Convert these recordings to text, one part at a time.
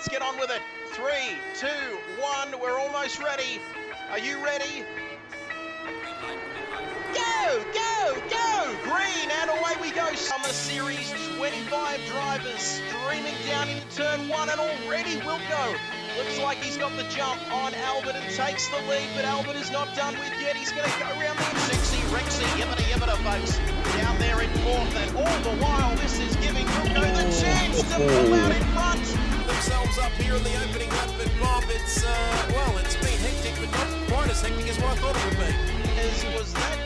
let's get on with it. 3, 2, 1, we're almost ready. Are you ready? Go, go, go! Green, and away we go. Summer Series 25 drivers streaming down into turn 1, and already Wilco looks like he's got the jump on Albert and takes the lead, but Albert is not done with yet. He's going to go around the Sexy Rexy, yibbida, folks, down there in 4th, and all the while this is giving Wilco the chance to pull out in front. Themselves up here in the opening lap, but Bob, it's been hectic, but not quite as hectic as what I thought it would be. Was that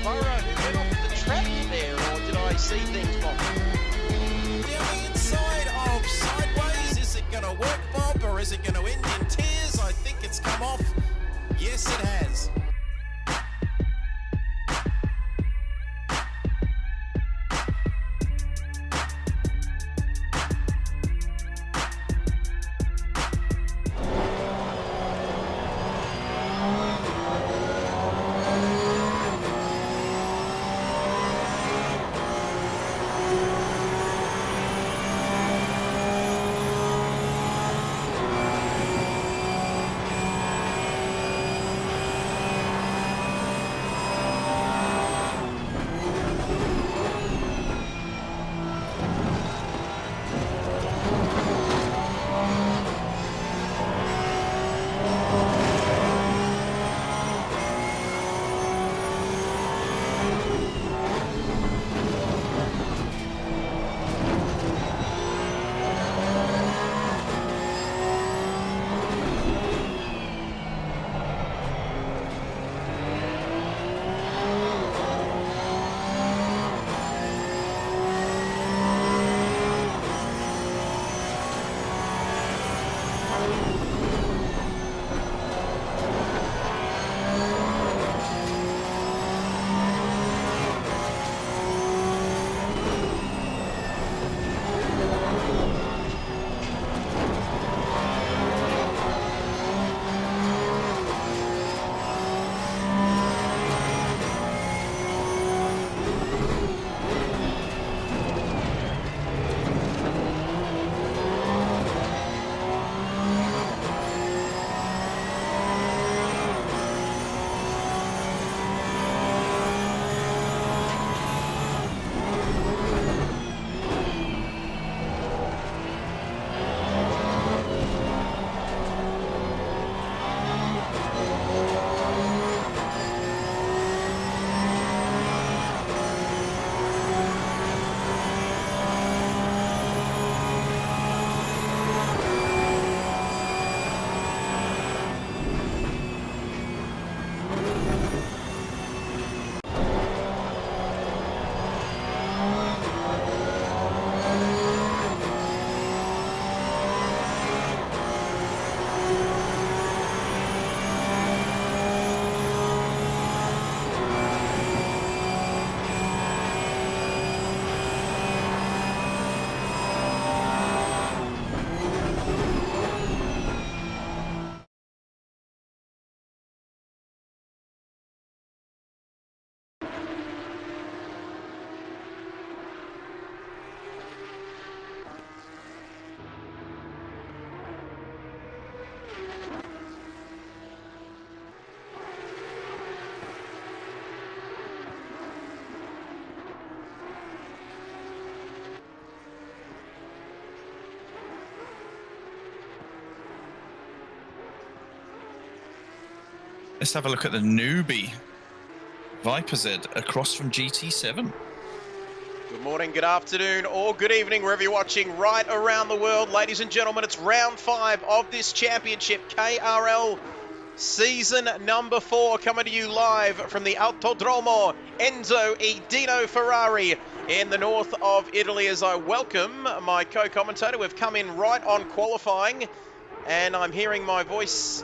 Burrow who went off the track there, or did I see things, Bob? Down the inside of Sideways, is it going to work, Bob, or is it going to end in tears? I think it's come off. Yes, it has. Let's have a look at the newbie Viper Z across from GT7. Good morning, good afternoon, or good evening, wherever you're watching right around the world. Ladies and gentlemen, it's round 5 of this championship, KRL season number 4, coming to you live from the Autodromo Enzo e Dino Ferrari in the north of Italy, as I welcome my co-commentator. We've come in right on qualifying, and I'm hearing my voice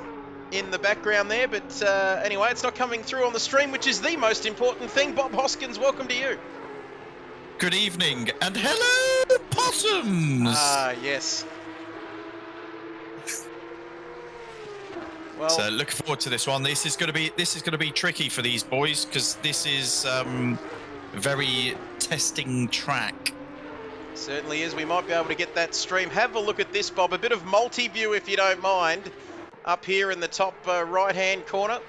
in the background there, but anyway, it's not coming through on the stream, which is the most important thing. Bob Hoskins, welcome to you. Good evening, and hello, possums! Ah, yes. Well, so looking forward to this one. This is going to be tricky for these boys, because this is very testing track. Certainly is. We might be able to get that stream. Have a look at this, Bob. A bit of multi-view, if you don't mind, up here in the top right-hand corner.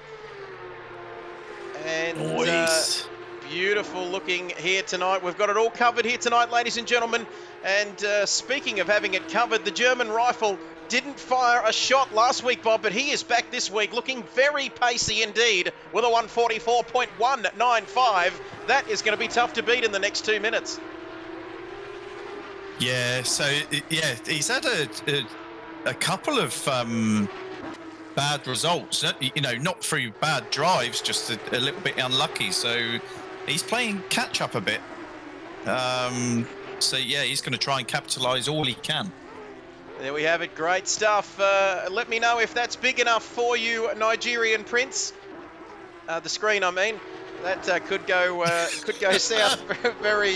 And Nice. beautiful looking here tonight. We've got it all covered here tonight, ladies and gentlemen. And speaking of having it covered, the German rifle didn't fire a shot last week, Bob, but he is back this week looking very pacey indeed with a 144.195. That is going to be tough to beat in the next 2 minutes. Yeah, so, yeah, he's had a couple of bad results, you know, not through bad drives, just a little bit unlucky. So he's playing catch up a bit. So, yeah, he's going to try and capitalise all he can. There we have it. Great stuff. Let me know if that's big enough for you, Nigerian Prince. The screen, I mean. That could go south very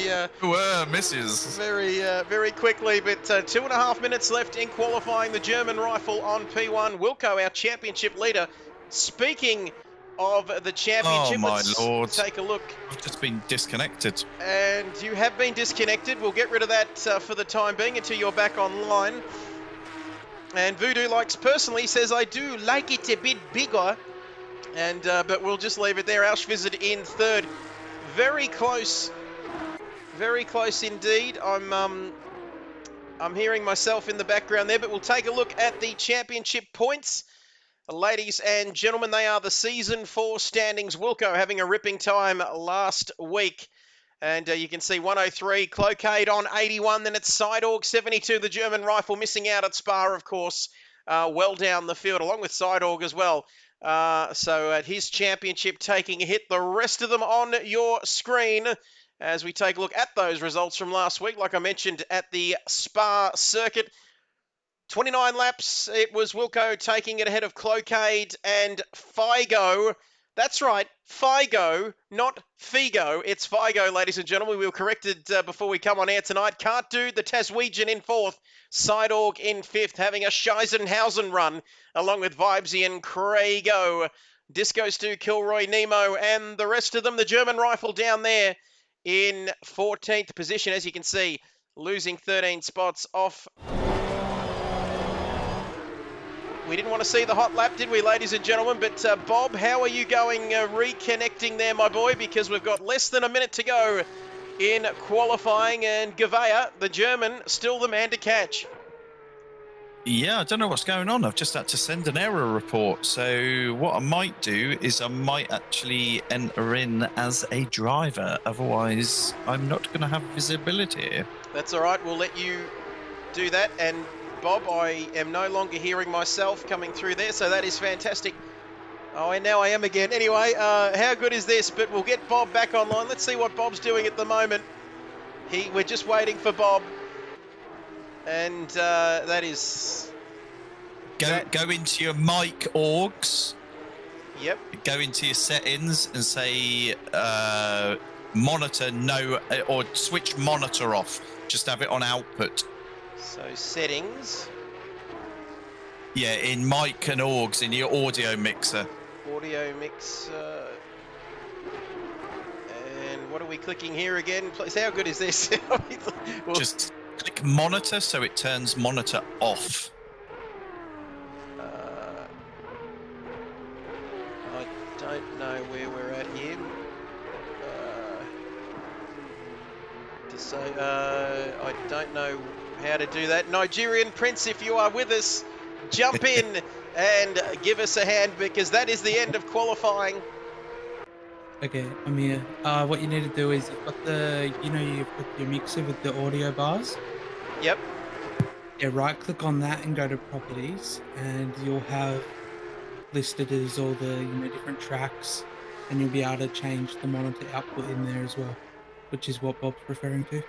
Misses. very quickly. But 2.5 minutes left in qualifying. The German rifle on P1. Wilco, our championship leader. Speaking of the championship, oh my let's lord! take a look. I've just been disconnected. And you have been disconnected. We'll get rid of that for the time being until you're back online. And Voodoo Likes personally says, I do like it a bit bigger. And but we'll just leave it there. Auschwitz in third. Very close indeed. I'm hearing myself in the background there, but we'll take a look at the championship points. Ladies and gentlemen, they are the Season 4 standings. Wilco having a ripping time last week. And you can see 103, Cloquet on 81, then it's Sidorg 72, the German rifle missing out at Spa, of course, well down the field, along with Sidorg as well. So at his championship taking a hit, the rest of them on your screen as we take a look at those results from last week. Like I mentioned, at the Spa circuit, 29 laps, it was Wilco taking it ahead of Cloquet and Figo. That's right, Figo, not Figo. It's Figo, ladies and gentlemen. We were corrected before we come on air tonight. Can't do the Taswegian in fourth. Sidorg in fifth, having a Scheisenhausen run, along with Vibesy and Craigo. Disco Stu, Kilroy, Nemo, and the rest of them. The German rifle down there in 14th position, as you can see, losing 13 spots off. We didn't want to see the hot lap, did we, ladies and gentlemen? But Bob, how are you going reconnecting there, my boy? Because we've got less than a minute to go in qualifying, and Gavea, the German, still the man to catch. Yeah, I don't know what's going on. I've just had to send an error report. So what I might do is I might actually enter in as a driver. Otherwise, I'm not going to have visibility. That's all right. We'll let you do that. And Bob, I am no longer hearing myself coming through there, so that is fantastic. Oh, and now I am again. Anyway, how good is this? But we'll get Bob back online. Let's see what Bob's doing at the moment. We're just waiting for Bob. And that is... Go into your mic orgs. Yep. Go into your settings and say monitor no, or switch monitor off. Just have it on output. So settings. Yeah, in mic and orgs in your audio mixer. Audio mixer. And what are we clicking here again? Please, how good is this? Well, just click monitor so it turns monitor off. I don't know where we're at here. I don't know how to do that. Nigerian Prince, if you are with us, jump in and give us a hand, because that is the end of qualifying. Okay, I'm here. What you need to do is you've got you've got your mixer with the audio bars. Yep. Yeah, right click on that and go to properties, and you'll have listed as all the different tracks, and you'll be able to change the monitor output in there as well, which is what Bob's referring to.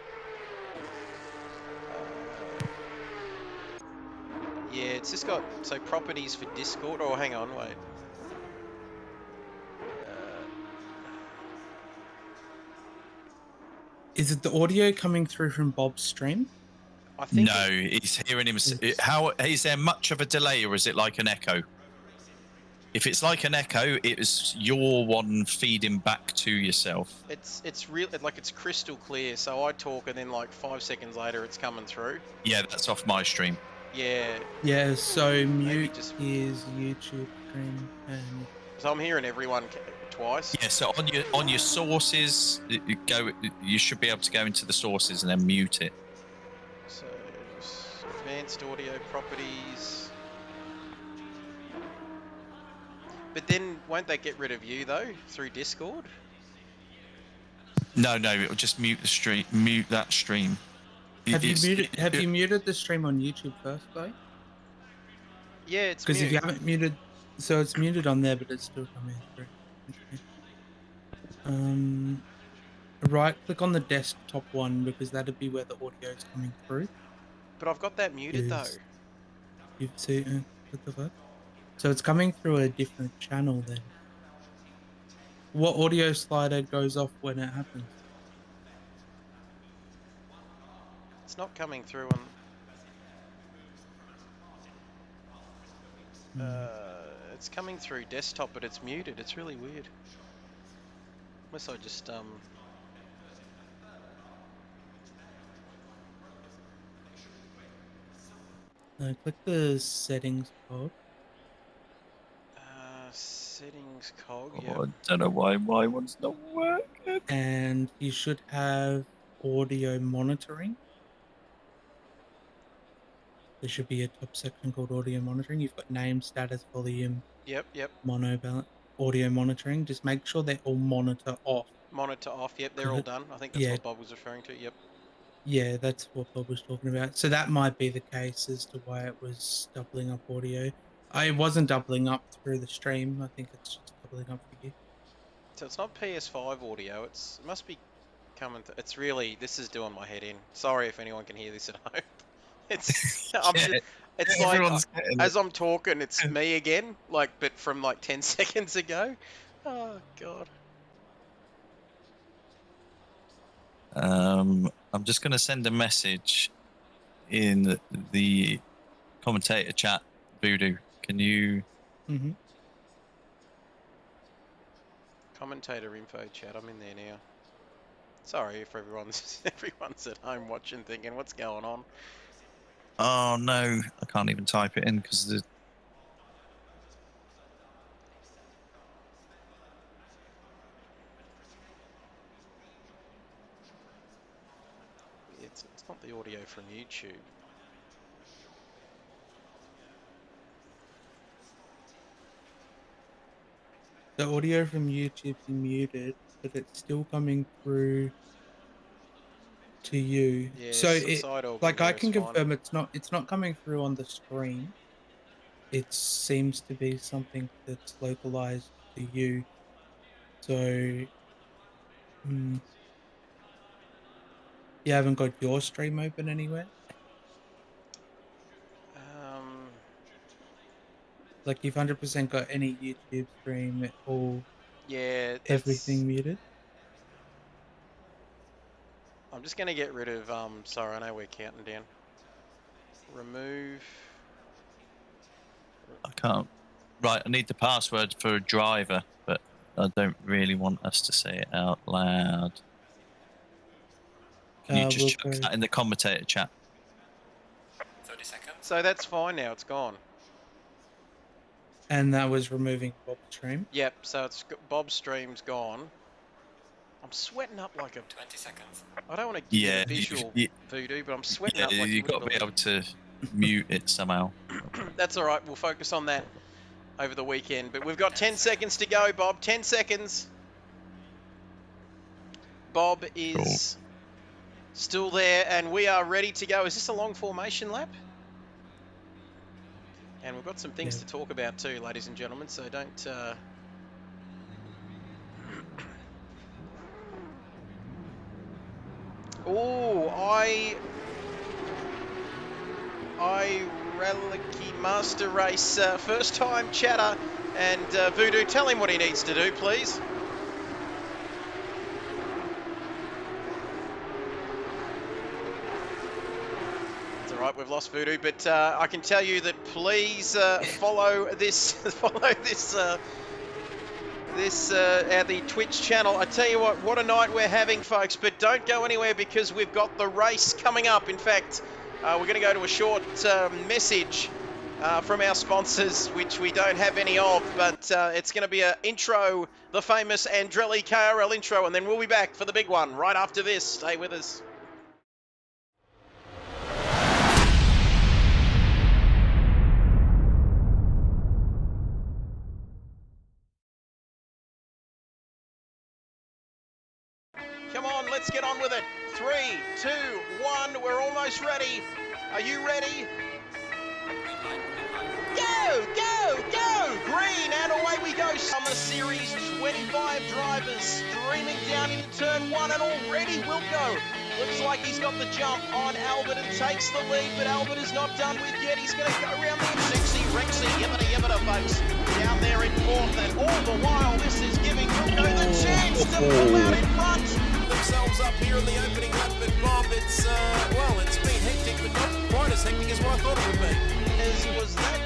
Yeah, it's just got properties for Discord. Oh, hang on, wait. Is it the audio coming through from Bob's stream? I think no, he's hearing him. How is there much of a delay, or is it like an echo? If it's like an echo, it's your one feeding back to yourself. It's real, like it's crystal clear. So I talk, and then like 5 seconds later, it's coming through. Yeah, that's off my stream. Yeah. Yeah, so mute just- is YouTube stream and So I'm hearing everyone twice. Yeah, so on your sources, you should be able to go into the sources and then mute it. So advanced audio properties. But then won't they get rid of you though through Discord? No, it'll just mute the stream. Mute that stream. have you muted the stream on YouTube first though? Yeah, it's Because if you mute. haven't muted, so it's muted on there, but it's still coming through. Okay. Right click on the desktop one because that'd be where the audio is coming through. But I've got that muted though. You see, what the fuck? So it's coming through a different channel then. What audio slider goes off when it happens? It's not coming through on. It's coming through desktop, but it's muted. It's really weird. Unless I just Click the settings cog. Settings cog. Oh, Yeah. I don't know why my one's not working. And you should have audio monitoring. There should be a top section called audio monitoring. You've got name, status, volume. Yep. Mono balance, audio monitoring. Just make sure they're all monitor off. Monitor off. Yep, they're all done. I think that's what Bob was referring to. Yep. Yeah, that's what Bob was talking about. So that might be the case as to why it was doubling up audio. I wasn't doubling up through the stream. I think it's just doubling up for you. So it's not PS5 audio. It must be coming. It's really. This is doing my head in. Sorry if anyone can hear this at home. It's. It's like as I'm talking, it's me again. Like, but from like 10 seconds ago. Oh God. I'm just going to send a message in the commentator chat. Voodoo, can you? Mm-hmm. Commentator info chat. I'm in there now. Sorry if everyone's at home watching, thinking, "What's going on?" Oh no, I can't even type it in because the. It's not the audio from YouTube. The audio from YouTube's muted, but it's still coming through to you. Yeah, so like I can confirm it's not coming through on the screen. It seems to be something that's localized to you. So you haven't got your stream open anywhere? Like you've 100% got any YouTube stream or everything muted? I'm just going to get rid of, sorry, I know we're counting down. Remove. I can't. Right, I need the password for a driver, but I don't really want us to say it out loud. Can you just chuck that in the commentator chat? 30 seconds. So that's fine now, it's gone. And that was removing Bob's stream? Yep, so Bob's stream's gone. I'm sweating up like a... 20 seconds. I don't want to get a visual Voodoo, but I'm sweating up like... You've got to be able to mute it somehow. That's all right, we'll focus on that over the weekend. But we've got 10 seconds to go, Bob. 10 seconds. Bob is still there, and we are ready to go. Is this a long formation lap? And we've got some things to talk about too, ladies and gentlemen, so don't... Oh, Relicky Master Race, first time chatter, and Voodoo, tell him what he needs to do, please. It's all Right, we've lost Voodoo, but I can tell you that please follow this the Twitch channel. I tell you what a night we're having, folks, but don't go anywhere because we've got the race coming up. In fact, we're going to go to a short message from our sponsors, which we don't have any of, but it's going to be an intro, the famous Andrelli KRL intro, and then we'll be back for the big one right after this. Stay with us. Come on, let's get on with it. 3, 2, 1, we're almost ready. Are you ready? Go, go, go! Green, and away we go. Summer Series, 25 drivers streaming down into turn 1, and already Wilco looks like he's got the jump on Albert and takes the lead, but Albert is not done with yet. He's going to go around the Sexy Rexy, yibbida, folks, down there in 4th, and all the while this is giving Wilco the chance to pull out in front. Themselves up here in the opening lap, but Bob, it's been hectic, but not quite as hectic as what I thought it would be. Was that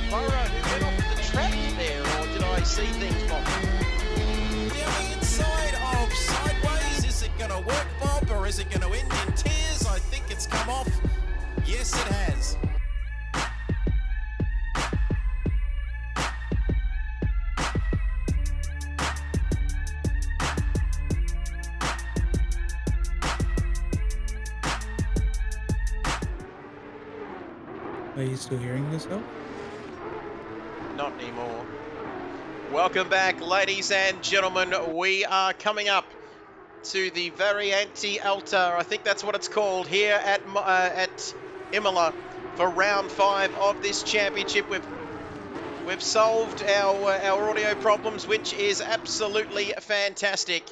Burrow who went off the track there, or did I see things, Bob? Down the inside of Sideways, is it going to work, Bob, or is it going to end in tears? I think it's come off. Yes, it has. Are you still hearing yourself? Not anymore. Welcome back, ladies and gentlemen. We are coming up to the Variante Alta, I think that's what it's called, here at Imola for round 5 of this championship. We've solved our audio problems, which is absolutely fantastic.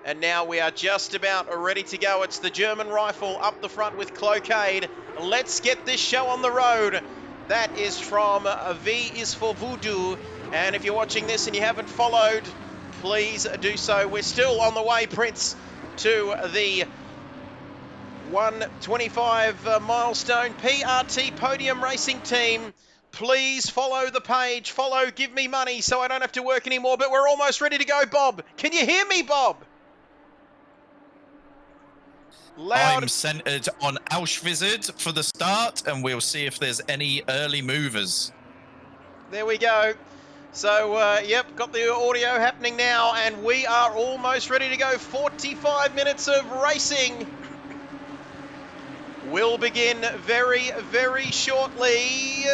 And now we are just about ready to go. It's the German rifle up the front with Cloquet. Let's get this show on the road. That is from V is for Voodoo. And if you're watching this and you haven't followed, please do so. We're still on the way, Prince, to the 125 milestone PRT Podium Racing Team. Please follow the page. Follow, give me money so I don't have to work anymore. But we're almost ready to go, Bob. Can you hear me, Bob? Loud. I'm centered on Auschwitz for the start, and we'll see if there's any early movers. There we go. So, yep, got the audio happening now, and we are almost ready to go. 45 minutes of racing will begin very, very shortly.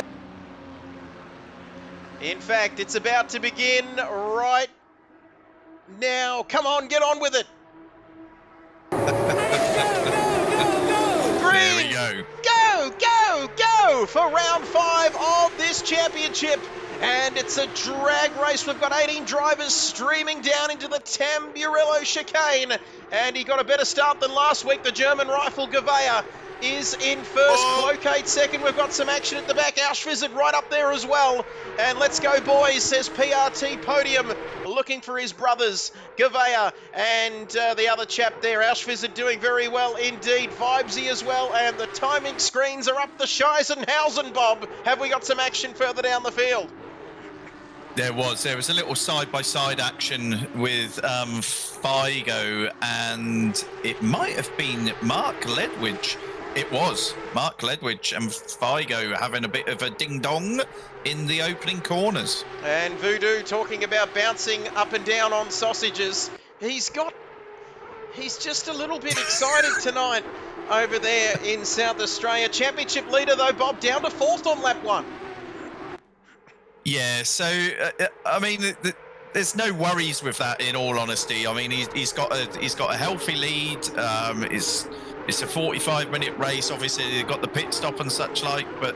In fact, it's about to begin right now. Come on, get on with it. There we go. Go, go, go for round 5 of this championship. And it's a drag race. We've got 18 drivers streaming down into the Tamburello chicane. And he got a better start than last week. The German rifle, Gavea, is in first. Cloquet second. We've got some action at the back. Auschwitz right up there as well. And let's go, boys, says PRT Podium, looking for his brothers, Gavea and the other chap there. Auschwitz doing very well indeed. Vibesy as well. And the timing screens are up the Scheisenhausen, Bob. Have we got some action further down the field? There was a little side-by-side action with Figo, and it might have been Mark Ledwidge. It was Mark Ledwidge and Figo having a bit of a ding-dong in the opening corners. And Voodoo talking about bouncing up and down on sausages. He's just a little bit excited tonight over there in South Australia. Championship leader though, Bob, down to 4th on lap 1. Yeah, so I mean, there's no worries with that. In all honesty, I mean, he's got a healthy lead. It's a 45-minute race. Obviously, they've got the pit stop and such like. But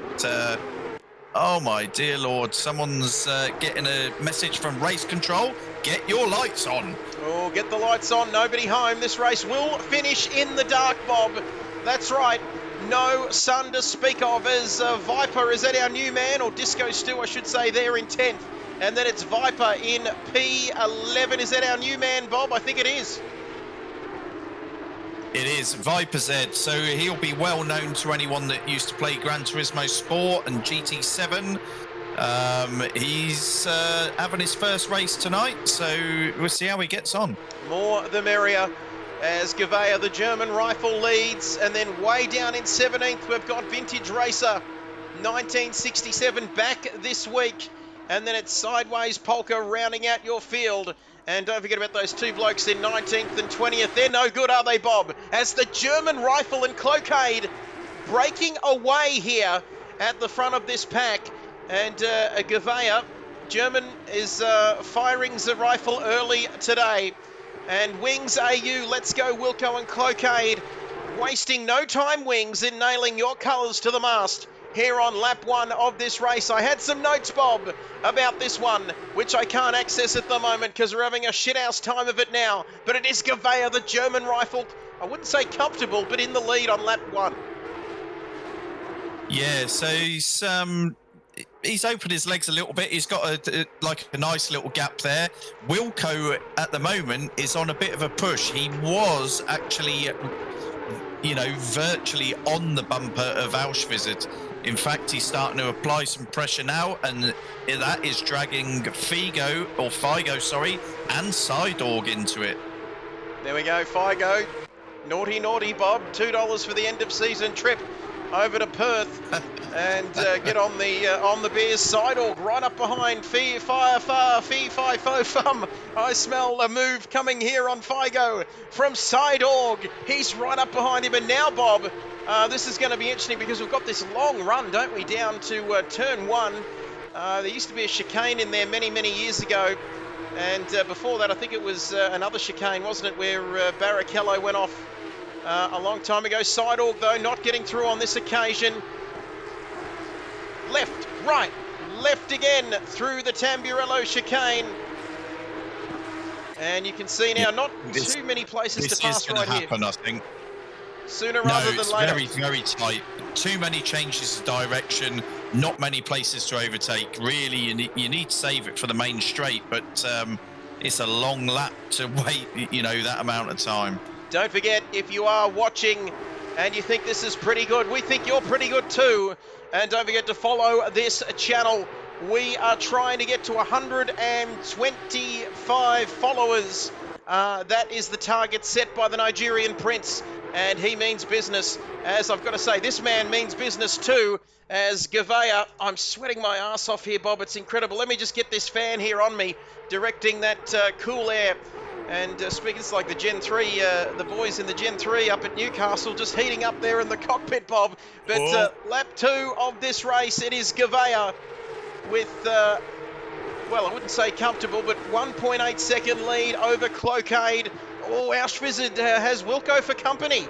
oh my dear Lord, someone's getting a message from race control. Get your lights on. Oh, get the lights on. Nobody home. This race will finish in the dark, Bob. That's right. No sun to speak of, as Viper is that our new man, or Disco Stu, I should say, there in 10th. And then it's Viper in P11. Is that our new man, Bob? I think it is. It is Viper's Ed, so he'll be well known to anyone that used to play Gran Turismo Sport and GT7. He's having his first race tonight, so we'll see how he gets on. More the merrier, as Gavea, the German rifle, leads, and then way down in 17th, we've got Vintage Racer, 1967, back this week, and then it's Sideways Polka rounding out your field. And don't forget about those two blokes in 19th and 20th. They're no good, are they, Bob? As the German rifle and Cloquet breaking away here at the front of this pack. And Gavea, German, is firing the rifle early today. And Wings AU, let's go Wilco and Cloquet. Wasting no time, Wings, in nailing your colours to the mast here on lap 1 of this race. I had some notes, Bob, about this one, which I can't access at the moment because we're having a shithouse time of it now. But it is Gavea, the German rifle. I wouldn't say comfortable, but in the lead on lap 1. Yeah, so he's opened his legs a little bit. He's got a nice little gap there. Wilco at the moment is on a bit of a push. He was actually, virtually on the bumper of Auschwitz. In fact, he's starting to apply some pressure now, and that is dragging Figo, and Sidorg into it. There we go, Figo. Naughty, naughty, Bob. $2 for the end of season trip over to Perth, and get on the Bears. Sidorg right up behind. Fee fi fo fum. I smell a move coming here on Figo from Sidorg. He's right up behind him, and now, Bob, this is going to be interesting because we've got this long run, don't we, down to turn 1. There used to be a chicane in there many, many years ago, and before that I think it was another chicane, wasn't it, where Barrichello went off a long time ago. Sidorg, though, not getting through on this occasion. Left, right, left again through the Tamburello chicane. And you can see now, not too many places to pass right here. I think. Sooner rather than later. Very, very tight. Too many changes of direction. Not many places to overtake. Really, you need to save it for the main straight, but it's a long lap to wait, that amount of time. Don't forget, if you are watching and you think this is pretty good, we think you're pretty good too. And don't forget to follow this channel. We are trying to get to 125 followers. That is the target set by the Nigerian Prince. And he means business. As I've got to say, this man means business too. As Gavea, I'm sweating my ass off here, Bob. It's incredible. Let me just get this fan here on me, directing that cool air. And speaking, it's like the Gen 3, the boys in the Gen 3 up at Newcastle, just heating up there in the cockpit, Bob. But lap 2 of this race, it is Gavea with, well, I wouldn't say comfortable, but 1.8 second lead over Cloquet. Oh, Auschwitz has Wilco for company.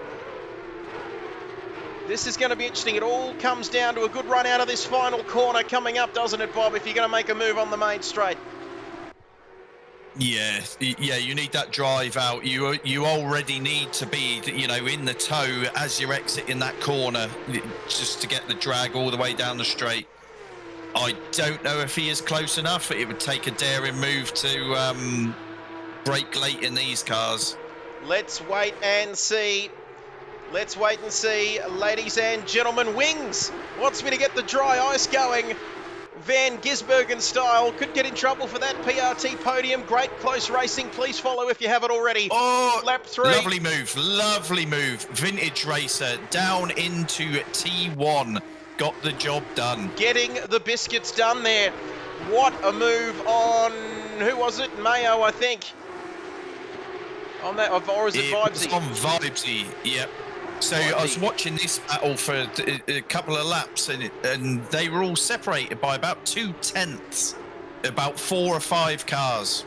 This is going to be interesting. It all comes down to a good run out of this final corner coming up, doesn't it, Bob, if you're going to make a move on the main straight? Yeah, you need that drive out. You already need to be, in the toe as you're exiting that corner, just to get the drag all the way down the straight. I don't know if he is close enough. It would take a daring move to brake late in these cars. Let's wait and see. Let's wait and see, ladies and gentlemen. Wings wants me to get the dry ice going. Van Gisbergen style. Could get in trouble for that PRT podium. Great close racing. Please follow if you haven't already. Oh, lap 3. Lovely move. Vintage Racer down into T1. Got the job done. Getting the biscuits done there. What a move on, who was it? Mayo, I think. On that, or is it Vibesy? It was on Vibesy, yep. So I was watching this battle for a couple of laps, and they were all separated by about 2/10, about 4 or 5 cars.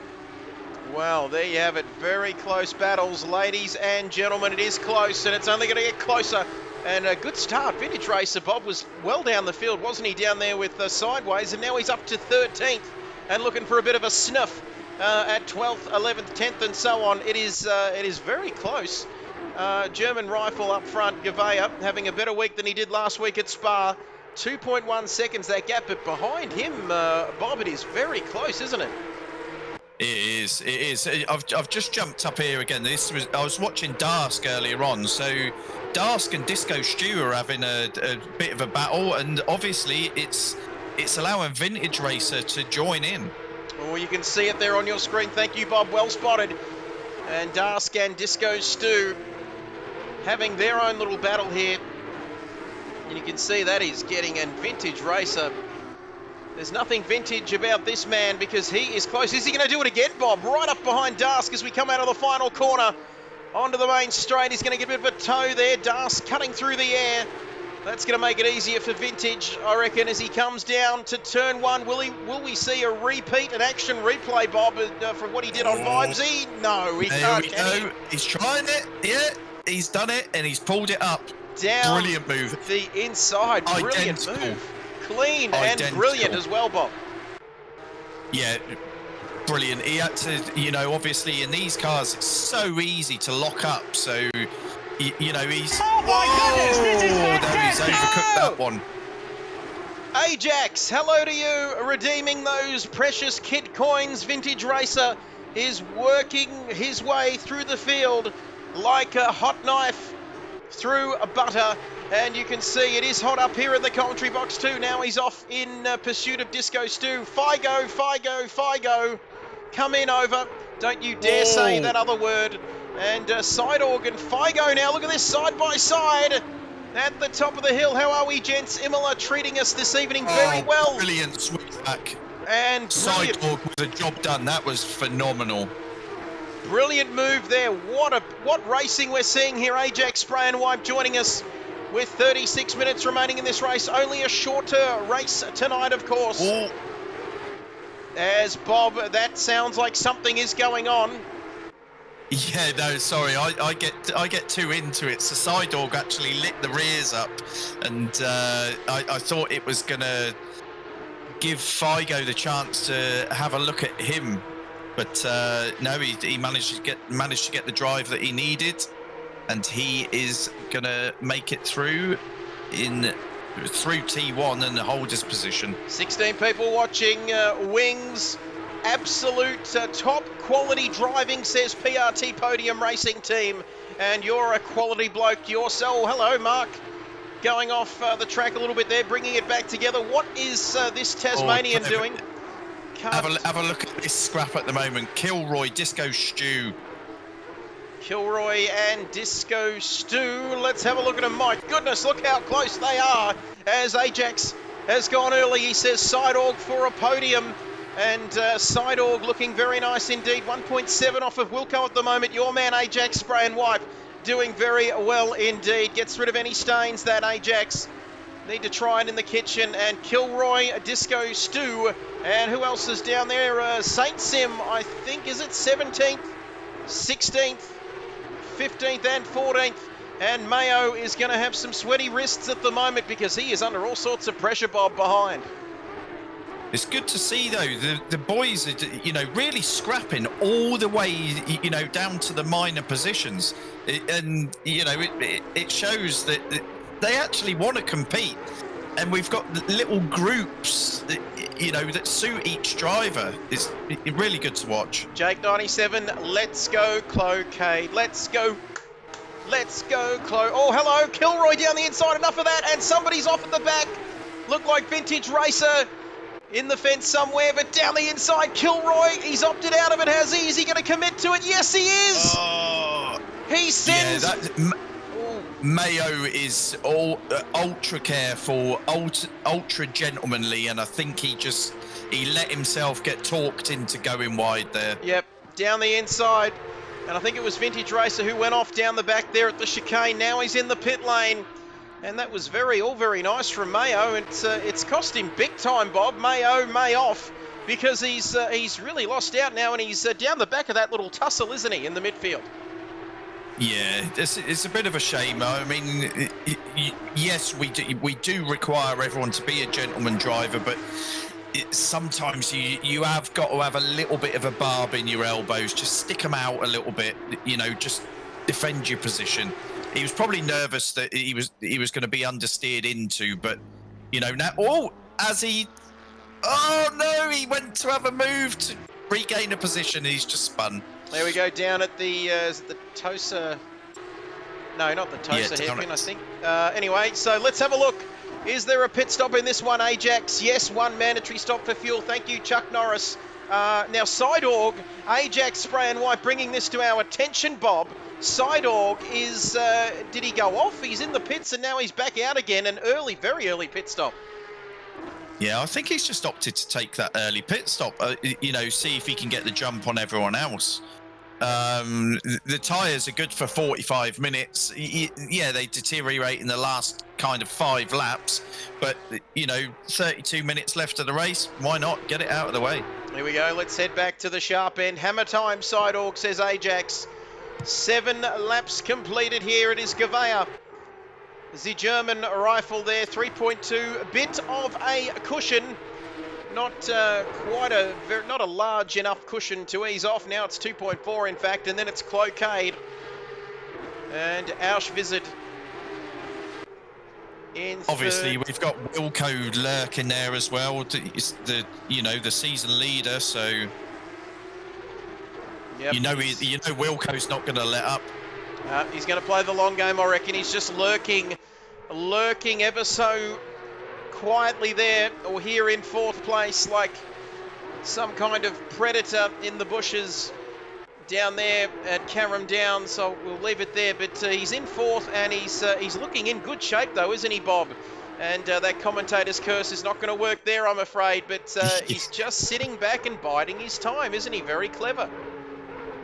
Well, there you have it. Very close battles, ladies and gentlemen. It is close, and it's only going to get closer. And a good start. Vintage Racer Bob was well down the field, wasn't he, down there with Sideways, and now he's up to 13th and looking for a bit of a sniff at 12th, 11th, 10th, and so on. It is very close. German rifle up front, Gavea, having a better week than he did last week at Spa. 2.1 seconds that gap, but behind him, Bob, it is very close, isn't it? It is. It is. I've just jumped up here again. I was watching Darsk earlier on. So Darsk and Disco Stew are having a bit of a battle, and obviously it's allowing Vintage Racer to join in. Well, you can see it there on your screen. Thank you, Bob. Well spotted. And Darsk and Disco Stew having their own little battle here. And you can see that is getting, and Vintage Racer, there's nothing vintage about this man because he is close. Is he going to do it again, Bob? Right up behind Darsk as we come out of the final corner onto the main straight. He's going to get a bit of a toe there. Darsk cutting through the air. That's going to make it easier for Vintage, I reckon, as he comes down to turn one. Will we see a repeat, an action replay, Bob, from what he did on Vibes? No, he can't. He's trying it. Yeah, he's done it, and he's pulled it up. Down brilliant move. The inside. Brilliant move. Clean and brilliant as well, Bob. Yeah, brilliant. He had to, obviously in these cars, it's so easy to lock up. So, he's... Oh, my goodness, this is fantastic! He's overcooked that one. Ajax, hello to you, redeeming those precious kit coins. Vintage Racer is working his way through the field like a hot knife through a butter. And you can see it is hot up here in the commentary box too. Now he's off in pursuit of Disco Stew. Figo, come in over. Don't you dare say that other word. And side organ, Figo now. Look at this side by side at the top of the hill. How are we, gents? Imola treating us this evening very well. Brilliant switchback. And side org was a job done. That was phenomenal. Brilliant move there. What racing we're seeing here. Ajax Spray and Wipe joining us with 36 minutes remaining in this race. Only a shorter race tonight, of course. Ooh. As Bob, that sounds like something is going on. Yeah, no, sorry, I get too into it. So side org actually lit the rears up, and I thought it was gonna give Figo the chance to have a look at him, but no, he managed to get the drive that he needed. And he is going to make it through T1 and hold his position. 16 people watching. Wings, absolute top quality driving, says PRT Podium Racing Team. And you're a quality bloke yourself. Hello, Mark. Going off the track a little bit there, bringing it back together. What is this Tasmanian doing? Have a look at this scrap at the moment. Kilroy, Disco Stew. Kilroy and Disco Stew. Let's have a look at them. My goodness, look how close they are as Ajax has gone early. He says side org for a podium, and side org looking very nice indeed. 1.7 off of Wilco at the moment. Your man Ajax Spray and Wipe doing very well indeed. Gets rid of any stains, that Ajax. Need to try it in the kitchen. And Kilroy, Disco Stew, and who else is down there? Saint Sim, I think, is it 17th, 16th, 15th and 14th, and Mayo is going to have some sweaty wrists at the moment because he is under all sorts of pressure, Bob, behind. It's good to see, though, the boys are, really scrapping all the way, down to the minor positions. It shows that they actually want to compete. And we've got little groups, that suit each driver. It's really good to watch. Jake 97, let's go, Clocade. Let's go, Clo. Oh, hello, Kilroy down the inside. Enough of that, and somebody's off at the back. Look like Vintage Racer in the fence somewhere, but down the inside, Kilroy. He's opted out of it, has he? Is he going to commit to it? Yes, he is. Oh, he sends... Yeah, Mayo is ultra careful, ultra gentlemanly, and I think he let himself get talked into going wide there. Yep, down the inside. And I think it was Vintage Racer who went off down the back there at the chicane. Now he's in the pit lane. And that was very nice from Mayo. It's cost him big time, Bob. Mayo may off, because he's really lost out now, and he's down the back of that little tussle, isn't he, in the midfield? Yeah, it's a bit of a shame. I mean, yes, we do require everyone to be a gentleman driver, but sometimes you have got to have a little bit of a barb in your elbows. Just stick them out a little bit, just defend your position. He was probably nervous that he was going to be understeered into, but now he went to have a move to regain a position. He's just spun. There we go, down at the, is it the Tosa? No, not the Tosa hairpin, I think. Anyway, so let's have a look. Is there a pit stop in this one, Ajax? Yes, one mandatory stop for fuel. Thank you, Chuck Norris. Now, Sideorg, Ajax Spray and White, bringing this to our attention, Bob. Sideorg is, did he go off? He's in the pits and now he's back out again. An early, very early pit stop. Yeah, I think he's just opted to take that early pit stop, you know, see if he can get the jump on everyone else. The tyres are good for 45 minutes. Yeah, they deteriorate in the last kind of 5 laps, but, you know, 32 minutes left of the race. Why not get it out of the way? Here we go. Let's head back to the sharp end. Hammer time, Sideorg, says Ajax. 7 laps completed here. It is Gavea. The German rifle there, 3.2, a bit of a cushion, not not a large enough cushion to ease off. Now it's 2.4 in fact, and then it's Cloquet and Auschwitz in obviously third. We've got Wilco lurking there as well. It's the, you know, the season leader, so Yep. you know Wilco's not going to let up. He's going to play the long game, I reckon. He's just lurking ever so quietly there, or here in 4th place, like some kind of predator in the bushes down there at Carrum Downs. So we'll leave it there. But he's in 4th, and he's looking in good shape, though, isn't he, Bob? And that commentator's curse is not going to work there, I'm afraid. But he's just sitting back and biding his time, isn't he? Very clever.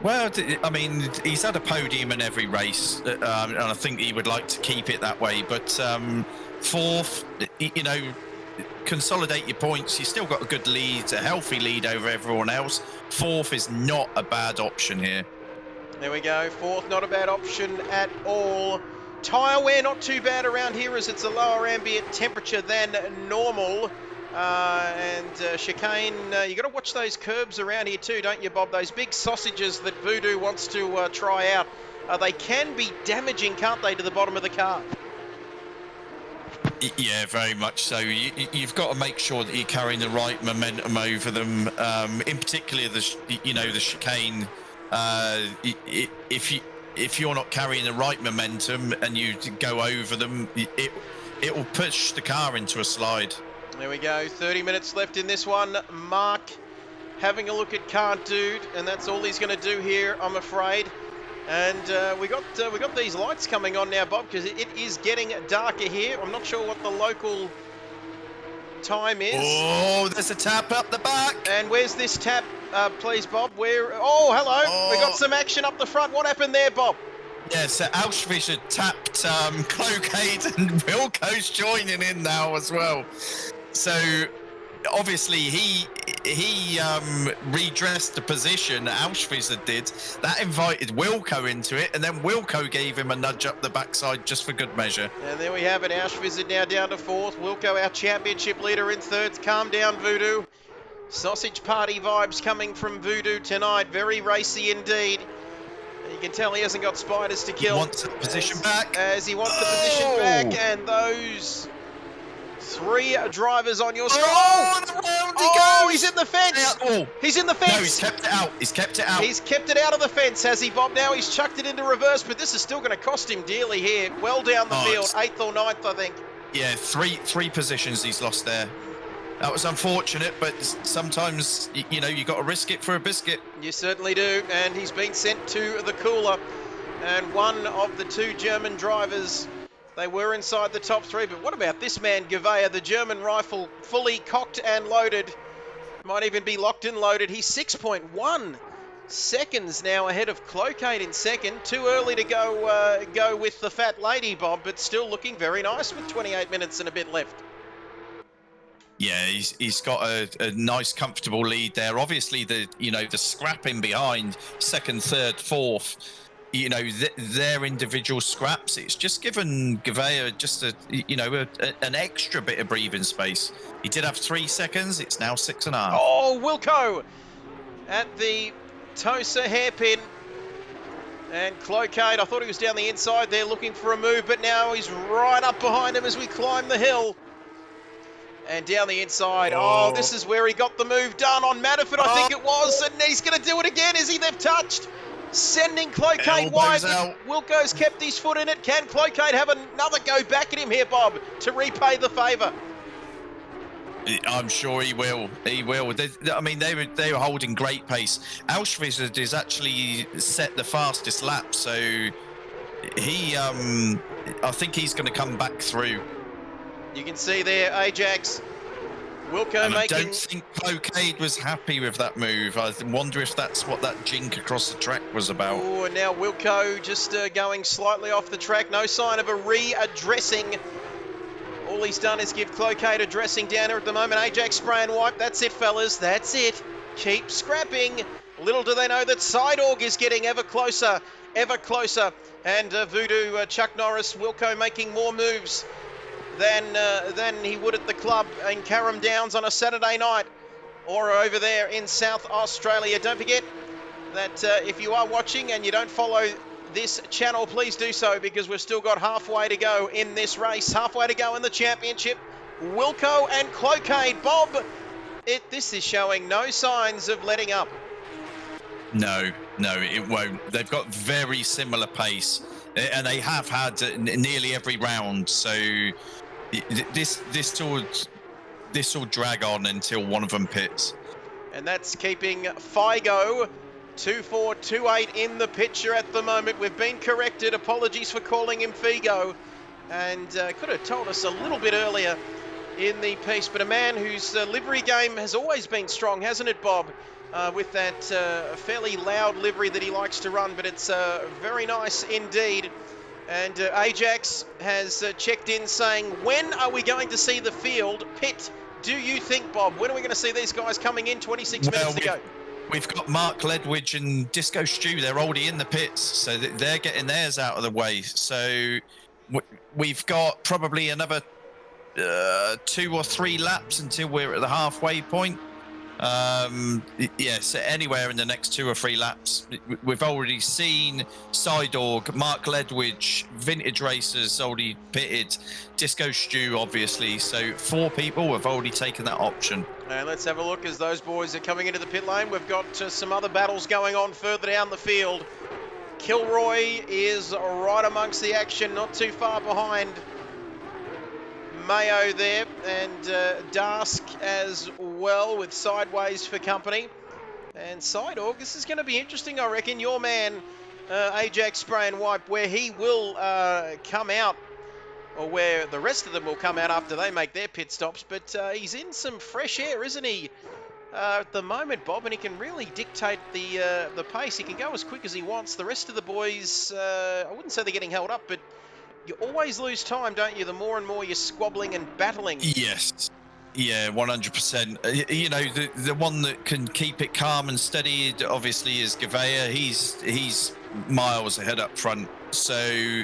Well, I mean, he's had a podium in every race, and I think he would like to keep it that way. But 4th, you know, consolidate your points. You've still got a good lead, a healthy lead over everyone else. 4th is not a bad option here. There we go. 4th, not a bad option at all. Tyre wear not too bad around here, as it's a lower ambient temperature than normal. And chicane, you got to watch those curbs around here too, don't you, Bob? Those big sausages that Voodoo wants to try out, they can be damaging, can't they, to the bottom of the car? Yeah, very much so. You've got to make sure that you're carrying the right momentum over them. In particular, the chicane. If you're not carrying the right momentum and you go over them, it will push the car into a slide. There we go, 30 minutes left in this one. Mark having a look at Can't Dude, and that's all he's going to do here, I'm afraid. And we got these lights coming on now, Bob, because it is getting darker here. I'm not sure what the local time is. Oh, there's a tap up the back. And where's this tap, please, Bob? Oh, hello. Oh. We got some action up the front. What happened there, Bob? Yeah, so Auschwitz had tapped Cloquet, and Wilco's joining in now as well. So obviously he redressed the position that Auschwitz did. That invited Wilco into it, and then Wilco gave him a nudge up the backside just for good measure. And there we have it. Auschwitz now down to 4th. Wilco, our championship leader, in 3rd. Calm down, Voodoo. Sausage party vibes coming from Voodoo tonight. Very racy indeed. You can tell he hasn't got spiders to kill. He wants the position back. As he wants the position back, and those 3 drivers on your screen. Oh, he's in the fence. Oh. He's in the fence. No, he's kept it out. He's kept it out. He's kept it out of the fence, has he, Bob? Now he's chucked it into reverse, but this is still going to cost him dearly here. Well down the field, 8th or 9th, I think. Yeah, three positions he's lost there. That was unfortunate, but sometimes, you know, you got to risk it for a biscuit. You certainly do, and he's been sent to the cooler. And one of the 2 German drivers, they were inside the top 3, but what about this man, Gavea, the German rifle, fully cocked and loaded. Might even be locked and loaded. He's 6.1 seconds now ahead of Cloquet in 2nd. Too early to go with the fat lady, Bob, but still looking very nice with 28 minutes and a bit left. Yeah, he's got a nice, comfortable lead there. Obviously, the scrapping behind 2nd, 3rd, 4th, you know, their individual scraps. It's just given Gavea just an extra bit of breathing space. He did have 3 seconds. It's now 6.5. Oh, Wilco at the Tosa hairpin. And Cloquet, I thought he was down the inside there looking for a move, but now he's right up behind him as we climb the hill. And down the inside. Oh, this is where he got the move done on Manafort, I think it was. And he's going to do it again. Is he? They've touched. Sending Cloquet wide. Wilco's kept his foot in it. Can Cloquet have another go back at him here, Bob, to repay the favour? I'm sure he will. He will. I mean, they were holding great pace. Auschwitz has actually set the fastest lap, so he, I think he's going to come back through. You can see there, Ajax. Wilco making... I don't think Cloquet was happy with that move. I wonder if that's what that jink across the track was about. Oh, and now Wilco just going slightly off the track. No sign of a readdressing. All he's done is give Cloquet a dressing down here at the moment. Ajax spray and wipe. That's it, fellas. That's it. Keep scrapping. Little do they know that Sidorg is getting ever closer. Ever closer. And Voodoo, Chuck Norris, Wilco making more moves than he would at the club in Carrum Downs on a Saturday night or over there in South Australia. Don't forget that if you are watching and you don't follow this channel, please do so, because we've still got halfway to go in this race, halfway to go in the championship. Wilco and Cloquet, Bob, this is showing no signs of letting up. No, it won't. They've got very similar pace, and they have had nearly every round. So this will drag on until one of them pits. And that's keeping Figo 2428 in the picture at the moment. We've been corrected. Apologies for calling him Figo, and could have told us a little bit earlier in the piece. But a man whose livery game has always been strong, hasn't it, Bob? With that fairly loud livery that he likes to run, but it's very nice indeed. And Ajax has checked in saying, when are we going to see the field pit? Do you think, Bob? When are we going to see these guys coming in? 26 minutes to go. We've got Mark Ledwidge and Disco Stew. They're already in the pits, so they're getting theirs out of the way. So we've got probably another 2 or 3 laps until we're at the halfway point. So anywhere in the next 2 or 3 laps. We've already seen Sidorg, Mark Ledwidge, Vintage Racers already pitted, Disco Stew obviously, so 4 people have already taken that option. And let's have a look as those boys are coming into the pit lane. We've got some other battles going on further down the field. Kilroy is right amongst the action, not too far behind Mayo there, and Dask as well with Sideways for company. And Sidorg, this is going to be interesting, I reckon. Your man, Ajax Spray and Wipe, where he will come out, or where the rest of them will come out after they make their pit stops. But he's in some fresh air, isn't he, at the moment, Bob? And he can really dictate the pace. He can go as quick as he wants. The rest of the boys, I wouldn't say they're getting held up, but you always lose time, don't you? The more and more you're squabbling and battling. Yes. Yeah, 100%. You know, the one that can keep it calm and steady, obviously, is Gavea. He's miles ahead up front. So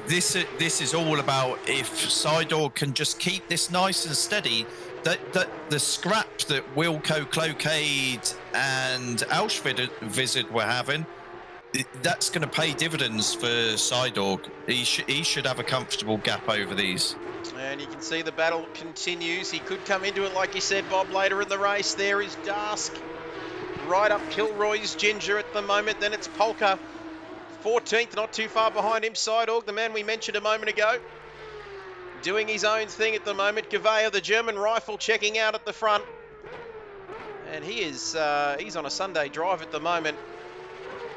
this is all about if Sidorg can just keep this nice and steady. That the scrap that Wilco, Cloquet, and Auschwitz were having, that's going to pay dividends for Sidorg. He should have a comfortable gap over these. And you can see the battle continues. He could come into it, like you said, Bob, later in the race. There is Dask right up Kilroy's Ginger at the moment. Then it's Polka, 14th, not too far behind him. Sidorg, the man we mentioned a moment ago, doing his own thing at the moment. Gavea, the German rifle, checking out at the front. And he is he's on a Sunday drive at the moment.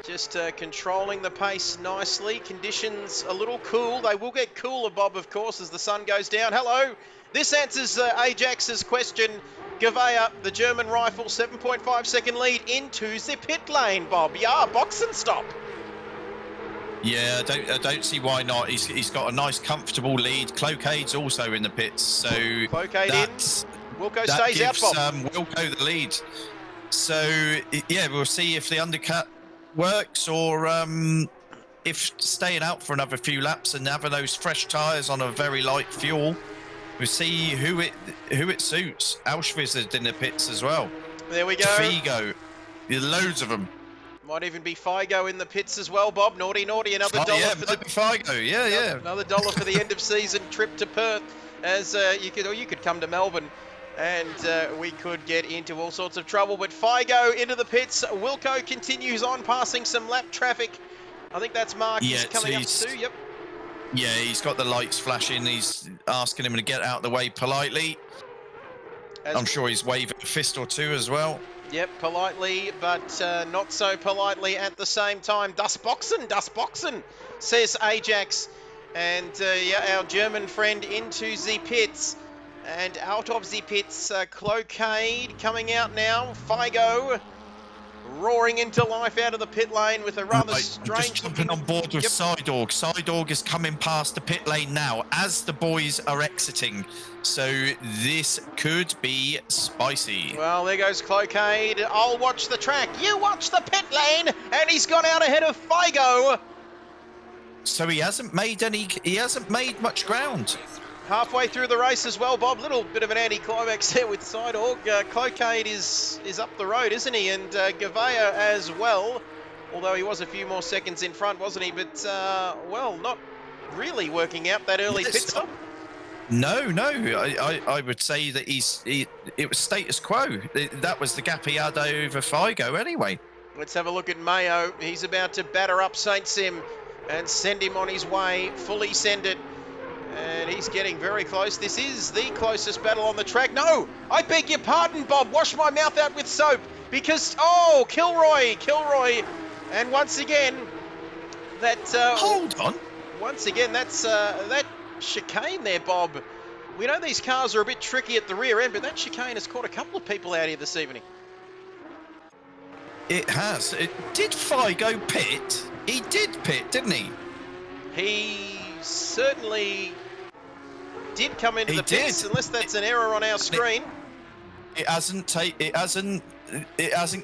Just controlling the pace nicely. Conditions a little cool. They will get cooler, Bob, of course, as the sun goes down. Hello. This answers Ajax's question. Gavea, the German rifle, 7.5 second lead into the pit lane, Bob. Yeah, box and stop. Yeah, I don't see why not. He's got a nice, comfortable lead. Cloquet's also in the pits, so Cloquet in. Wilco stays out, Bob. Wilco the lead. So yeah, we'll see if the undercut works, or if staying out for another few laps and having those fresh tyres on a very light fuel, we'll see who it suits. Auschwitz is in the pits as well. There we go. Figo, there's loads of them. Might even be Figo in the pits as well, Bob. Naughty, another $1 for the Figo. Yeah. Another $1 for the end of season trip to Perth. as you could come to Melbourne and we could get into all sorts of trouble. But Figo into the pits. Wilco continues on, passing some lap traffic. I think that's Mark. Yeah, He's coming up too. Yep. Yeah, he's got the lights flashing. He's asking him to get out of the way politely. I'm sure he's waving a fist or two as well. Yep, politely, but not so politely at the same time. Das Boxen, says Ajax. And yeah, our German friend into the pits. And out of the pits, Cloquet coming out now. Figo roaring into life out of the pit lane with a rather strange... I'm just jumping on board with Sidorg. Sidorg is coming past the pit lane now as the boys are exiting. So this could be spicy. Well, there goes Cloquet. I'll watch the track. You watch the pit lane. And he's gone out ahead of Figo. So he hasn't made much ground. Halfway through the race as well, Bob. Little bit of an anti-climax there with Sidorg. Cloquet is up the road, isn't he? And Gavea as well. Although he was a few more seconds in front, wasn't he? But, well, not really working out that early pit stop. No. I would say that it was status quo. That was the gap he had over Figo anyway. Let's have a look at Mayo. He's about to batter up Saint Sim and send him on his way. Fully send it. And he's getting very close. This is the closest battle on the track. No, I beg your pardon, Bob. Wash my mouth out with soap. Because, oh, Kilroy. And once again, that... Hold on. Once again, that's that chicane there, Bob. We know these cars are a bit tricky at the rear end, but that chicane has caught a couple of people out here this evening. It has. Did Figo pit? He did pit, didn't he? He certainly did come into the pits, unless that's an error on our screen. It hasn't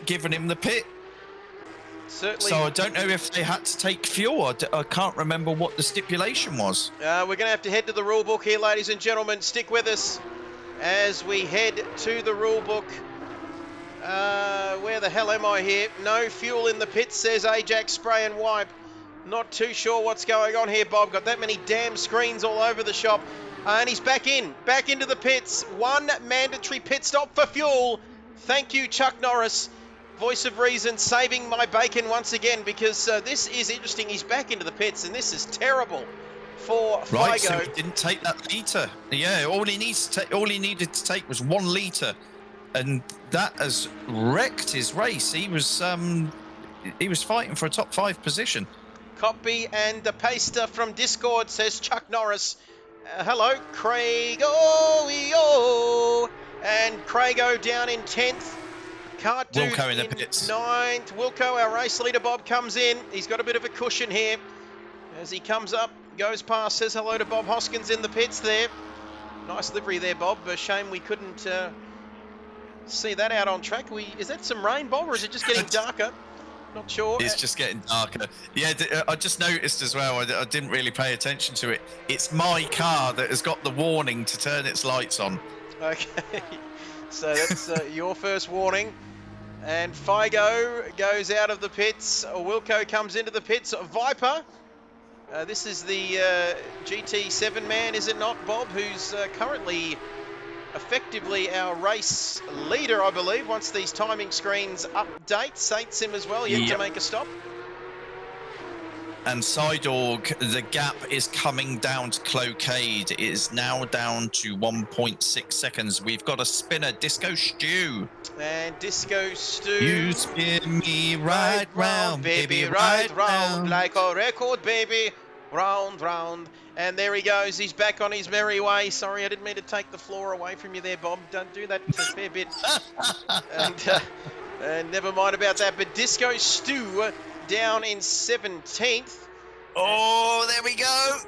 given him the pit. Certainly. So I don't know if they had to take fuel. I can't remember what the stipulation was. We're going to have to head to the rule book here, ladies and gentlemen. Stick with us as we head to the rule book. Where the hell am I here? No fuel in the pits, says Ajax Spray and Wipe. Not too sure what's going on here, Bob. Got that many damn screens all over the shop. And he's back into the pits. One mandatory pit stop for fuel. Thank you, Chuck Norris. Voice of reason, saving my bacon once again, because this is interesting. He's back into the pits, and this is terrible for Figo. Right, so he didn't take that litre. Yeah, all he needed to take was 1 litre, and that has wrecked his race. He was fighting for a top 5 position. Copy and the paster from Discord, says Chuck Norris. Hello, Craigo. And Craigo down in 10th. Wilco in the pits. 9th. Wilco, our race leader, Bob, comes in. He's got a bit of a cushion here. As he comes up, goes past, says hello to Bob Hoskins in the pits there. Nice livery there, Bob. A shame we couldn't see that out on track. Is that some rain, Bob, or is it just getting darker? Not sure. It's just getting darker. Yeah, I just noticed as well, I didn't really pay attention to it. It's my car that has got the warning to turn its lights on. Okay. So that's your first warning. And Figo goes out of the pits. Wilco comes into the pits. Viper. This is the GT7 man, is it not, Bob? Who's currently effectively our race leader, I believe, once these timing screens update. Saint Sim as well, yet to make a stop. And Sidorg, the gap is coming down to Cloquet. It is now down to 1.6 seconds. We've got a spinner, Disco Stew. And Disco Stew. You spin me right round, baby, right round, like a record, baby, round, round. And there he goes. He's back on his merry way. Sorry, I didn't mean to take the floor away from you there, Bob. Don't do that a fair bit. And never mind about that. But Disco Stew down in 17th. Oh, there we go.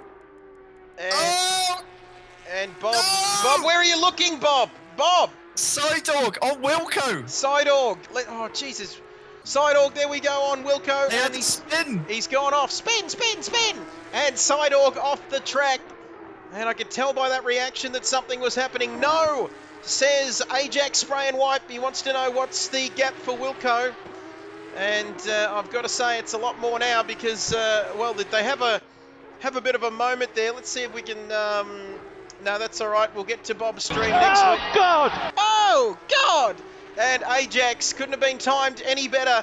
And Bob, Bob, where are you looking, Bob? Bob. Sidorg on Wilco. Sidorg. Oh, Jesus. Sidorg, there we go on Wilco. They had and to spin. He's gone off. Spin, spin, spin. And Sidorg off the track. And I could tell by that reaction that something was happening. No, says Ajax Spray and Wipe. He wants to know what's the gap for Wilco. And I've got to say it's a lot more now because, well, they have a bit of a moment there. Let's see if we can no, that's all right. We'll get to Bob's stream next week. Oh, God! Oh, God! And Ajax couldn't have been timed any better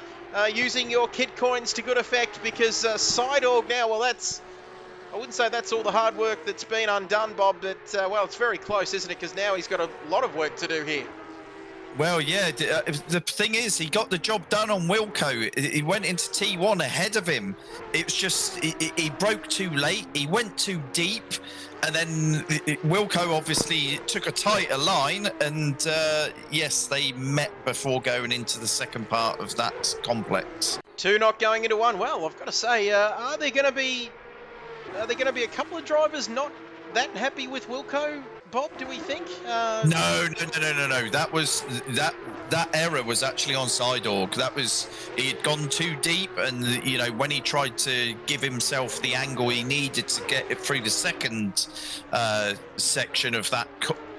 using your kit coins to good effect because Sidorg now, well, I wouldn't say that's all the hard work that's been undone, Bob, but, well, it's very close, isn't it? Because now he's got a lot of work to do here. Well, yeah, the thing is, he got the job done on Wilco. He went into T1 ahead of him. It was just, he broke too late. He went too deep. And then Wilco obviously took a tighter line. And yes, they met before going into the second part of that complex. 2 not going into 1. Well, I've got to say, are there going to be a couple of drivers not that happy with Wilco, Bob, do we think? No. That error was actually on Sidorg. He had gone too deep, and you know, when he tried to give himself the angle he needed to get it through the second section of that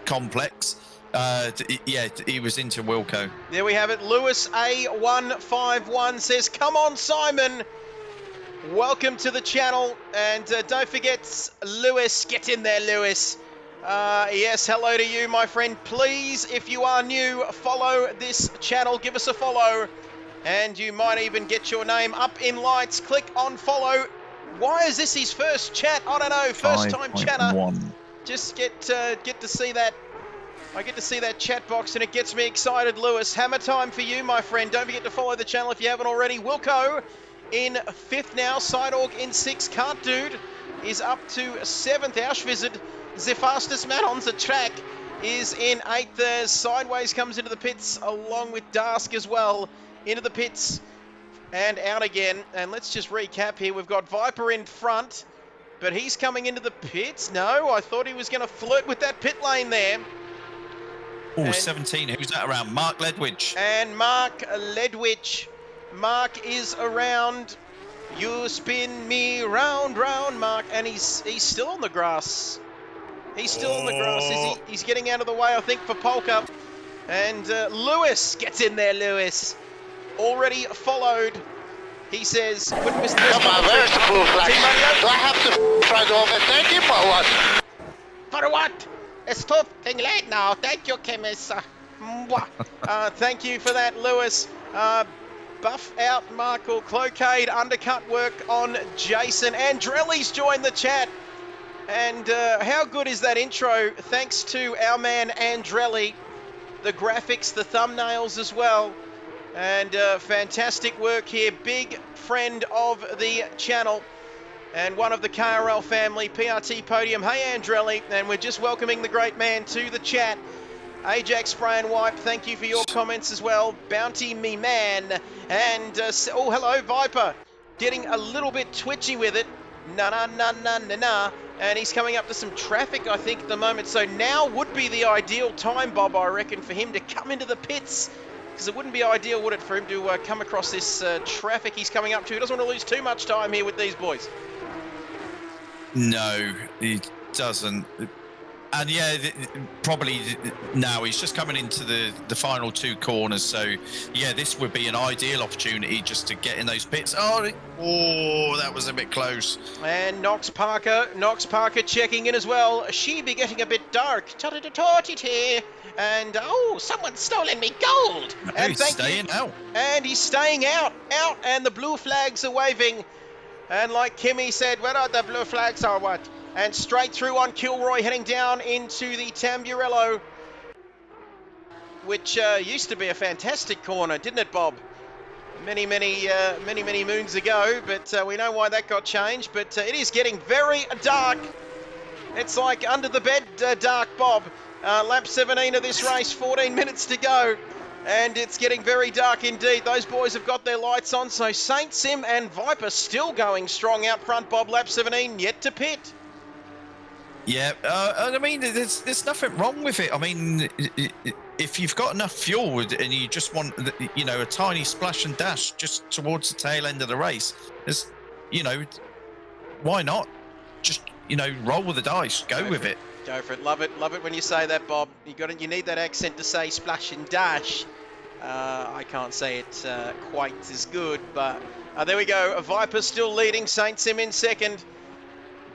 complex, he was into Wilco. There we have it. Lewis A151 says, "Come on, Simon. Welcome to the channel." And don't forget, Lewis, get in there, Lewis. Yes, hello to you, my friend. Please, if you are new, follow this channel. Give us a follow. And you might even get your name up in lights. Click on follow. Why is this his first chat? I don't know. First time chatter. Just get to see that. I get to see that chat box and it gets me excited, Lewis. Hammer time for you, my friend. Don't forget to follow the channel if you haven't already. Wilco in 5th now. Sidorg in 6th. Can't Dude is up to 7th. Auschwitz, the fastest man on the track, is in 8th. Sideways comes into the pits along with Dask as well. Into the pits and out again. And let's just recap here. We've got Viper in front, but he's coming into the pits. No, I thought he was going to flirt with that pit lane there. Oh, 17. Who's that around? Mark Ledwidge. And Mark Ledwidge. Mark is around. You spin me round, round, Mark. And he's still on the grass. He's still on the grass. He's getting out of the way, I think, for Polka. And Lewis gets in there, Lewis. Already followed. He says, wouldn't miss this. Come on, there's the blue flag. Do I have to try to over? Thank you for what? For what? It's too late now. Thank you, Chemist. Thank you for that, Lewis. Buff out Markle. Clocade undercut work on Jason. Andrelli's joined the chat. And how good is that intro? Thanks to our man Andrelli. The graphics, the thumbnails as well. And fantastic work here. Big friend of the channel. And one of the KRL family, PRT Podium. Hey, Andrelli. And we're just welcoming the great man to the chat. Ajax Spray and Wipe, thank you for your comments as well. Bounty Me Man. And, oh, hello, Viper. Getting a little bit twitchy with it. Na. And he's coming up to some traffic, I think, at the moment. So now would be the ideal time, Bob, I reckon, for him to come into the pits. Because it wouldn't be ideal, would it, for him to come across this traffic he's coming up to. He doesn't want to lose too much time here with these boys. No, he doesn't. And yeah, probably now he's just coming into the final 2 corners. So yeah, this would be an ideal opportunity just to get in those pits. Oh, that was a bit close. And Knox Parker checking in as well. She be getting a bit dark. And oh, someone's stolen me gold. No, and he's staying out. And he's staying out, and the blue flags are waving. And like Kimmy said, where are the blue flags or what? And straight through on Kilroy, heading down into the Tamburello, which used to be a fantastic corner, didn't it, Bob? Many moons ago, but we know why that got changed. But it is getting very dark. It's like under the bed dark, Bob. Lap 17 of this race, 14 minutes to go. And it's getting very dark indeed. Those boys have got their lights on. So Saint Sim and Viper still going strong out front, Bob. Lap 17 yet to pit. Yeah, I mean, there's nothing wrong with it. I mean, if you've got enough fuel and you just want, you know, a tiny splash and dash just towards the tail end of the race, there's, you know, why not? Just, you know, roll with the dice, go with it. Go for it. Love it when you say that, Bob. You need that accent to say splash and dash. I can't say it quite as good, but there we go. Viper still leading. Saint Sim in second.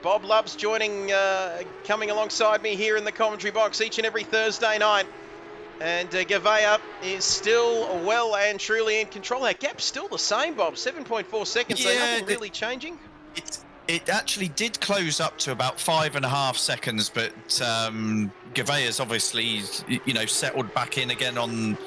Bob Lubbs coming alongside me here in the commentary box each and every Thursday night. And Gavea is still well and truly in control. That gap's still the same, Bob. 7.4 seconds, so nothing really changing. It actually did close up to about 5.5 seconds, but Gavea's obviously, settled back in again on,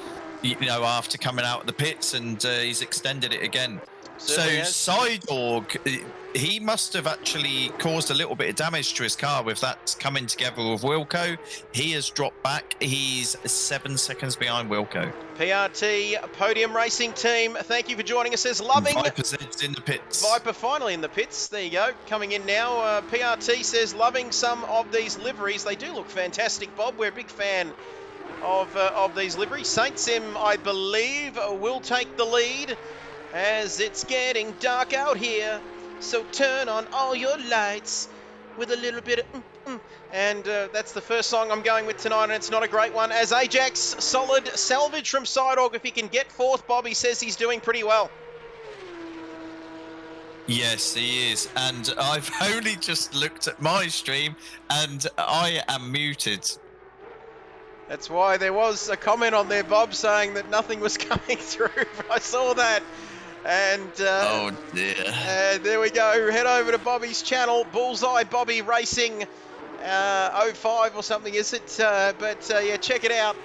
after coming out of the pits, and he's extended it again. Certainly so Sidorg, he must have actually caused a little bit of damage to his car with that coming together with Wilco. He has dropped back. He's 7 seconds behind Wilco. PRT Podium Racing Team, thank you for joining us. Says Loving. Viper's in the pits. Viper finally in the pits. There you go. Coming in now. PRT says loving some of these liveries. They do look fantastic, Bob. We're a big fan of these liveries. Saint Sim, I believe, will take the lead as it's getting dark out here. So turn on all your lights with a little bit of and that's the first song I'm going with tonight, and it's not a great one. As Ajax, solid salvage from Sidorg. If he can get fourth, Bobby says he's doing pretty well. Yes, he is. And I've only just looked at my stream, and I am muted. That's why there was a comment on there, Bob, saying that nothing was coming through. I saw that. And oh dear. There we go. Head over to Bobby's channel, Bullseye Bobby Racing 05 or something, is it? Yeah, check it out.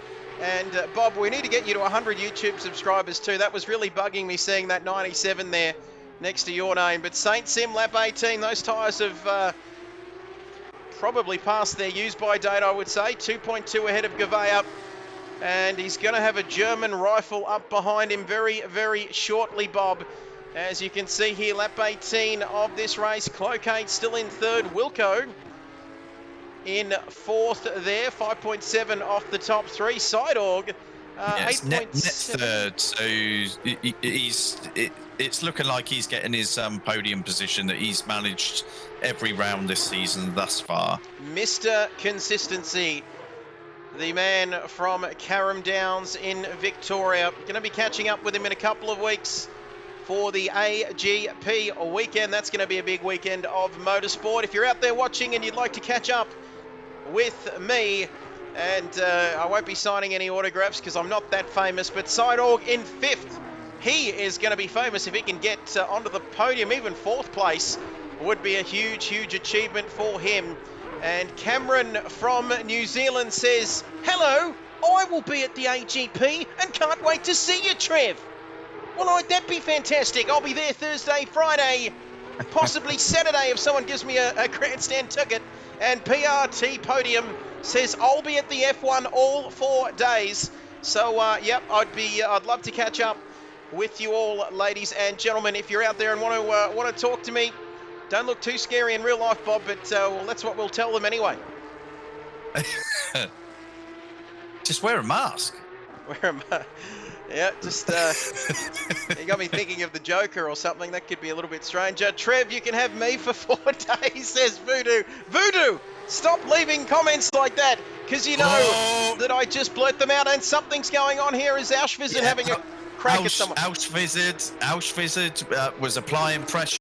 And Bob, we need to get you to 100 YouTube subscribers too. That was really bugging me seeing that 97 there next to your name. But Saint Sim, lap 18, those tyres have probably past their use-by date, I would say. 2.2 ahead of Gavea. And he's going to have a German rifle up behind him very, very shortly, Bob. As you can see here, lap 18 of this race. Clocate still in third. Wilco in fourth there. 5.7 off the top three. Sidorg, yes, 8.7. net third. So it's looking like he's getting his podium position that he's managed every round this season thus far. Mr. Consistency. The man from Carrum Downs in Victoria. Going to be catching up with him in a couple of weeks for the AGP weekend. That's going to be a big weekend of motorsport. If you're out there watching and you'd like to catch up with me, and I won't be signing any autographs because I'm not that famous, but Sidorg in fifth. He is going to be famous if he can get onto the podium. Even fourth place would be a huge, huge achievement for him. And Cameron from New Zealand says, hello, I will be at the AGP and can't wait to see you, Trev. Well, that'd be fantastic. I'll be there Thursday, Friday, possibly Saturday if someone gives me a grandstand ticket. And PRT Podium says, I'll be at the F1 all 4 days. So, yep, I'd love to catch up with you all, ladies and gentlemen. If you're out there and want to talk to me, don't look too scary in real life, Bob, but well, that's what we'll tell them anyway. Just wear a mask. Wear a mask. Yeah, just you got me thinking of the Joker or something. That could be a little bit strange. Trev, you can have me for 4 days, says Voodoo. Voodoo, stop leaving comments like that, because you know that I just blurt them out, and something's going on here. Is Auschwitz having a crack at someone? Auschwitz was applying pressure